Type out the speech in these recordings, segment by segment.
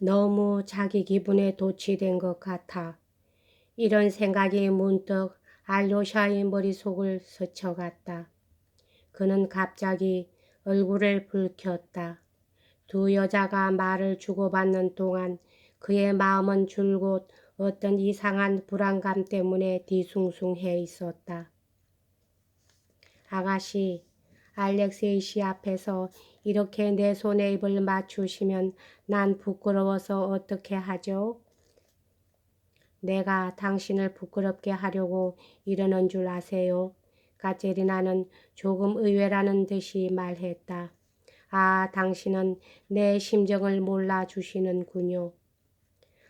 너무 자기 기분에 도취된 것 같아. 이런 생각이 문득 알료샤의 머릿속을 스쳐갔다. 그는 갑자기 얼굴을 붉혔다. 두 여자가 말을 주고받는 동안 그의 마음은 줄곧 어떤 이상한 불안감 때문에 뒤숭숭해 있었다. 아가씨, 알렉세이 씨 앞에서 이렇게 내 손에 입을 맞추시면 난 부끄러워서 어떻게 하죠? 내가 당신을 부끄럽게 하려고 이러는 줄 아세요? 까제리나는 조금 의외라는 듯이 말했다. 아, 당신은 내 심정을 몰라주시는군요.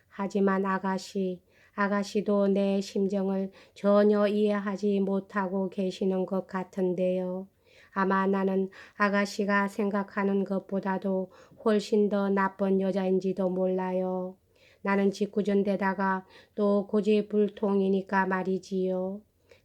하지만 아가씨도 내 심정을 전혀 이해하지 못하고 계시는 것 같은데요. 아마 나는 아가씨가 생각하는 것보다도 훨씬 더 나쁜 여자인지도 몰라요. 나는 짓궂은 데다가 또 고집불통이니까 말이지요.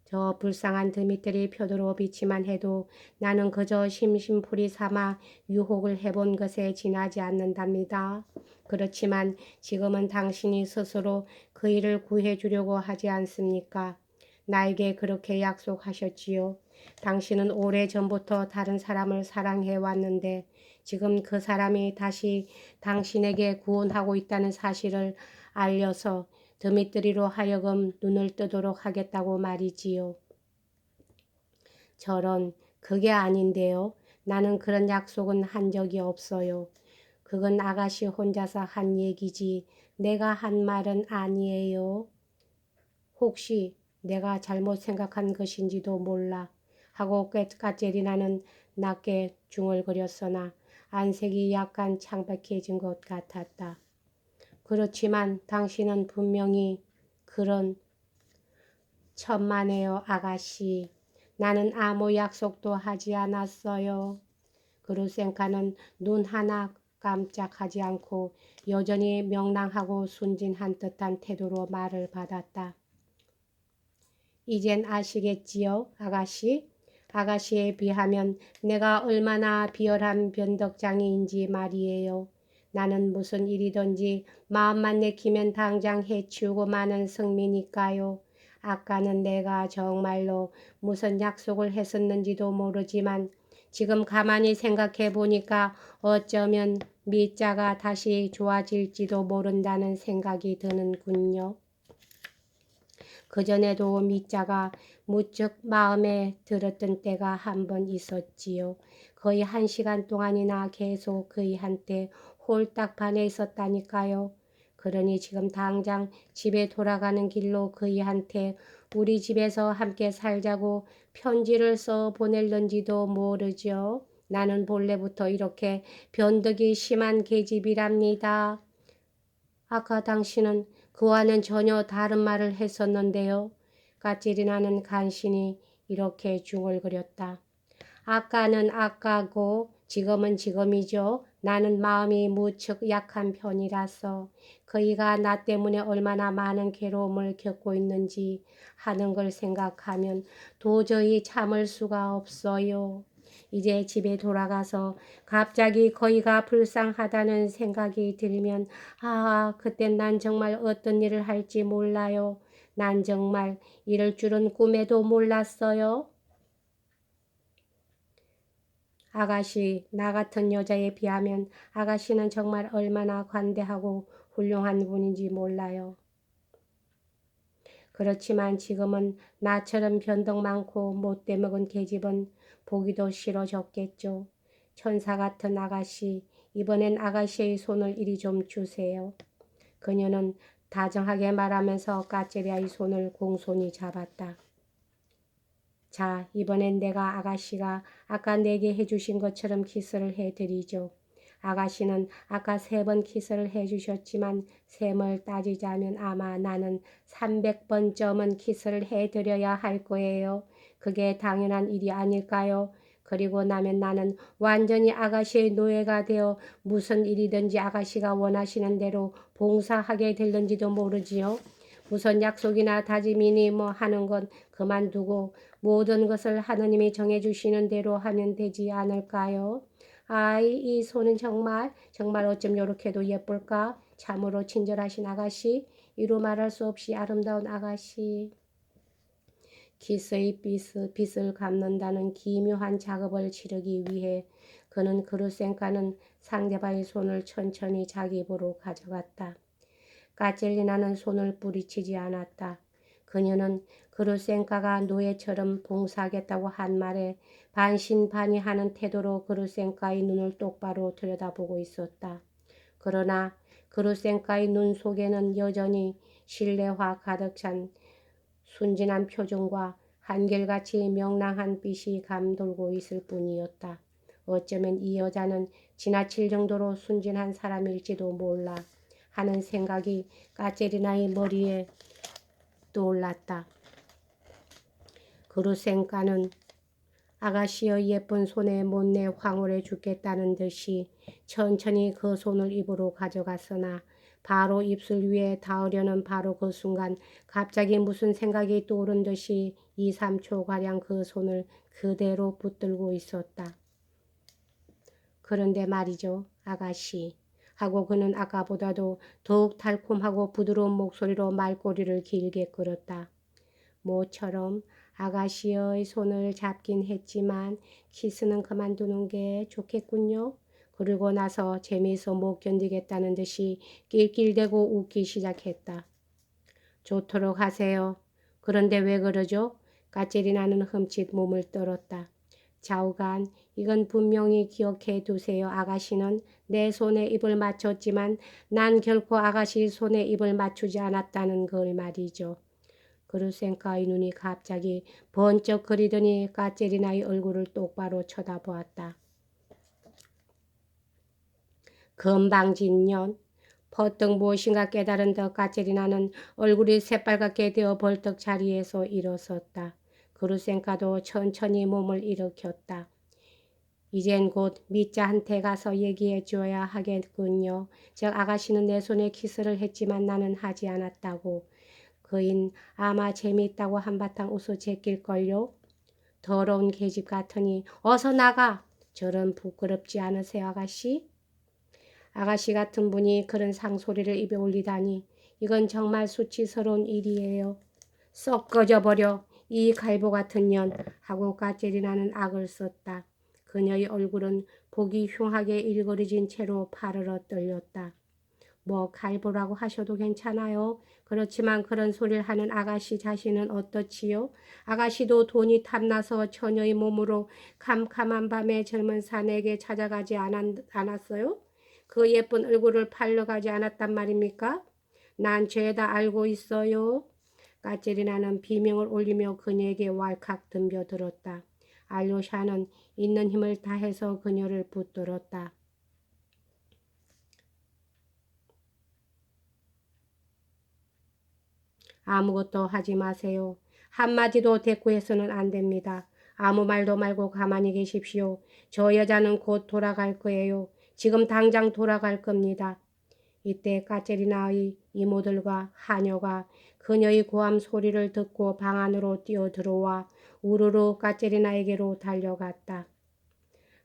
저 불쌍한 드미트리 표도로비치만 해도 나는 그저 심심풀이 삼아 유혹을 해본 것에 지나지 않는답니다. 그렇지만 지금은 당신이 스스로 그 일을 구해주려고 하지 않습니까? 나에게 그렇게 약속하셨지요. 당신은 오래전부터 다른 사람을 사랑해 왔는데 지금 그 사람이 다시 당신에게 구원하고 있다는 사실을 알려서 드미트리로 하여금 눈을 뜨도록 하겠다고 말이지요. 저런, 그게 아닌데요. 나는 그런 약속은 한 적이 없어요. 그건 아가씨 혼자서 한 얘기지 내가 한 말은 아니에요. 혹시 내가 잘못 생각한 것인지도 몰라 하고 까제리나는 낮게 중얼거렸으나 안색이 약간 창백해진 것 같았다. 그렇지만 당신은 분명히 그런 천만에요, 아가씨. 나는 아무 약속도 하지 않았어요. 그루센카는 눈 하나 깜짝하지 않고 여전히 명랑하고 순진한 듯한 태도로 말을 받았다. 이젠 아시겠지요, 아가씨? 아가씨에 비하면 내가 얼마나 비열한 변덕장이인지 말이에요. 나는 무슨 일이든지 마음만 내키면 당장 해치우고 마는 성미니까요. 아까는 내가 정말로 무슨 약속을 했었는지도 모르지만 지금 가만히 생각해 보니까 어쩌면 미자가 다시 좋아질지도 모른다는 생각이 드는군요. 그전에도 미자가 무척 마음에 들었던 때가 한 번 있었지요. 거의 1시간 동안이나 계속 그이한테 홀딱 반해 있었다니까요. 그러니 지금 당장 집에 돌아가는 길로 그이한테 우리 집에서 함께 살자고 편지를 써 보낼런지도 모르죠. 나는 본래부터 이렇게 변덕이 심한 계집이랍니다. 아까 당신은 그와는 전혀 다른 말을 했었는데요. 까치리나는 간신히 이렇게 중얼거렸다. 아까는 아까고 지금은 지금이죠. 나는 마음이 무척 약한 편이라서 그이가 나 때문에 얼마나 많은 괴로움을 겪고 있는지 하는 걸 생각하면 도저히 참을 수가 없어요. 이제 집에 돌아가서 갑자기 거기가 불쌍하다는 생각이 들면 그땐 난 정말 어떤 일을 할지 몰라요. 난 정말 이럴 줄은 꿈에도 몰랐어요. 아가씨, 나 같은 여자에 비하면 아가씨는 정말 얼마나 관대하고 훌륭한 분인지 몰라요. 그렇지만 지금은 나처럼 변덕 많고 못돼 먹은 계집은 보기도 싫어졌겠죠. 천사 같은 아가씨, 이번엔 아가씨의 손을 이리 좀 주세요. 그녀는 다정하게 말하면서 까제리아의 손을 공손히 잡았다. 자, 이번엔 내가 아가씨가 아까 내게 해주신 것처럼 키스를 해드리죠. 아가씨는 아까 3번 키스를 해주셨지만 셈을 따지자면 아마 나는 300번쯤은 키스를 해드려야 할 거예요. 그게 당연한 일이 아닐까요? 그리고 나면 나는 완전히 아가씨의 노예가 되어 무슨 일이든지 아가씨가 원하시는 대로 봉사하게 될는지도 모르지요. 무슨 약속이나 다짐이니 뭐 하는 건 그만두고 모든 것을 하느님이 정해주시는 대로 하면 되지 않을까요? 아이, 이 손은 정말 어쩜 요렇게도 예쁠까? 참으로 친절하신 아가씨, 이루 말할 수 없이 아름다운 아가씨. 기스의 빚을 갚는다는 기묘한 작업을 치르기 위해 그는 그루센카는 상대방의 손을 천천히 자기 입으로 가져갔다. 까젤리나는 손을 뿌리치지 않았다. 그녀는 그루센카가 노예처럼 봉사하겠다고 한 말에 반신반의하는 태도로 그루센카의 눈을 똑바로 들여다보고 있었다. 그러나 그루센카의 눈 속에는 여전히 신뢰와 가득 찬 순진한 표정과 한결같이 명랑한 빛이 감돌고 있을 뿐이었다. 어쩌면 이 여자는 지나칠 정도로 순진한 사람일지도 몰라 하는 생각이 까제리나의 머리에 떠올랐다. 그루센카는 아가씨의 예쁜 손에 못내 황홀해 죽겠다는 듯이 천천히 그 손을 입으로 가져갔으나 바로 입술 위에 닿으려는 바로 그 순간 갑자기 무슨 생각이 떠오른 듯이 2, 3초가량 그 손을 그대로 붙들고 있었다. 그런데 말이죠, 아가씨. 하고 그는 아까보다도 더욱 달콤하고 부드러운 목소리로 말꼬리를 길게 끌었다. 모처럼 아가씨의 손을 잡긴 했지만 키스는 그만두는 게 좋겠군요. 그러고 나서 재미있어 못 견디겠다는 듯이 낄낄대고 웃기 시작했다. 좋도록 하세요. 그런데 왜 그러죠? 까칠이나는 흠칫 몸을 떨었다. 좌우간, 이건 분명히 기억해 두세요. 아가씨는 내 손에 입을 맞췄지만 난 결코 아가씨 손에 입을 맞추지 않았다는 걸 말이죠. 그루센카의 눈이 갑자기 번쩍거리더니 까제리나의 얼굴을 똑바로 쳐다보았다. 건방진 년. 퍼뜩 무엇인가 깨달은 듯 까제리나는 얼굴이 새빨갛게 되어 벌떡 자리에서 일어섰다. 그루센카도 천천히 몸을 일으켰다. 이젠 곧 미자한테 가서 얘기해 줘야 하겠군요. 즉 아가씨는 내 손에 키스를 했지만 나는 하지 않았다고. 그인 아마 재미있다고 한바탕 웃어 제낄걸요. 더러운 계집 같으니 어서 나가. 저런 부끄럽지 않으세요 아가씨? 아가씨 같은 분이 그런 상소리를 입에 올리다니 이건 정말 수치스러운 일이에요. 썩 꺼져버려 이 갈보 같은 년 하고 까제리나는 악을 썼다. 그녀의 얼굴은 보기 흉하게 일그러진 채로 파르르 떨렸다. 뭐 갈보라고 하셔도 괜찮아요. 그렇지만 그런 소리를 하는 아가씨 자신은 어떻지요? 아가씨도 돈이 탐나서 처녀의 몸으로 캄캄한 밤에 젊은 사내에게 찾아가지 않았어요? 그 예쁜 얼굴을 팔러 가지 않았단 말입니까? 난 죄다 알고 있어요. 까제리나는 비명을 올리며 그녀에게 왈칵 덤벼들었다. 알료샤는 있는 힘을 다해서 그녀를 붙들었다. 아무것도 하지 마세요. 한마디도 대꾸해서는 안 됩니다. 아무 말도 말고 가만히 계십시오. 저 여자는 곧 돌아갈 거예요. 지금 당장 돌아갈 겁니다. 이때 까제리나의 이모들과 하녀가 그녀의 고함 소리를 듣고 방 안으로 뛰어들어와 우르르 까제리나에게로 달려갔다.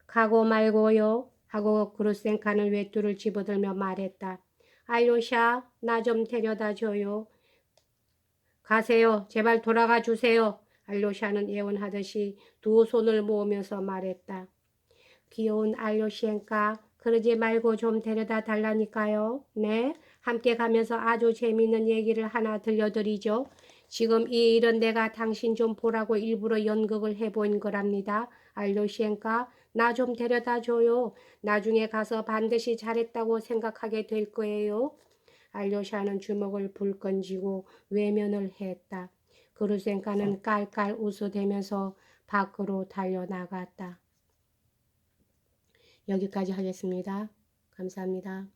가고 말고요 하고 그루센카는 외투를 집어들며 말했다. 알료샤, 나 좀 데려다 줘요. 가세요. 제발 돌아가 주세요. 알료샤는 예언하듯이 두 손을 모으면서 말했다. 귀여운 알료시엔까 그러지 말고 좀 데려다 달라니까요. 네, 함께 가면서 아주 재미있는 얘기를 하나 들려드리죠. 지금 이 일은 내가 당신 좀 보라고 일부러 연극을 해본 거랍니다. 알료시엔까 나 좀 데려다 줘요. 나중에 가서 반드시 잘했다고 생각하게 될 거예요. 알료샤는 주먹을 불끈 쥐고 외면을 했다. 그루센카는 깔깔 웃어대면서 밖으로 달려나갔다. 여기까지 하겠습니다. 감사합니다.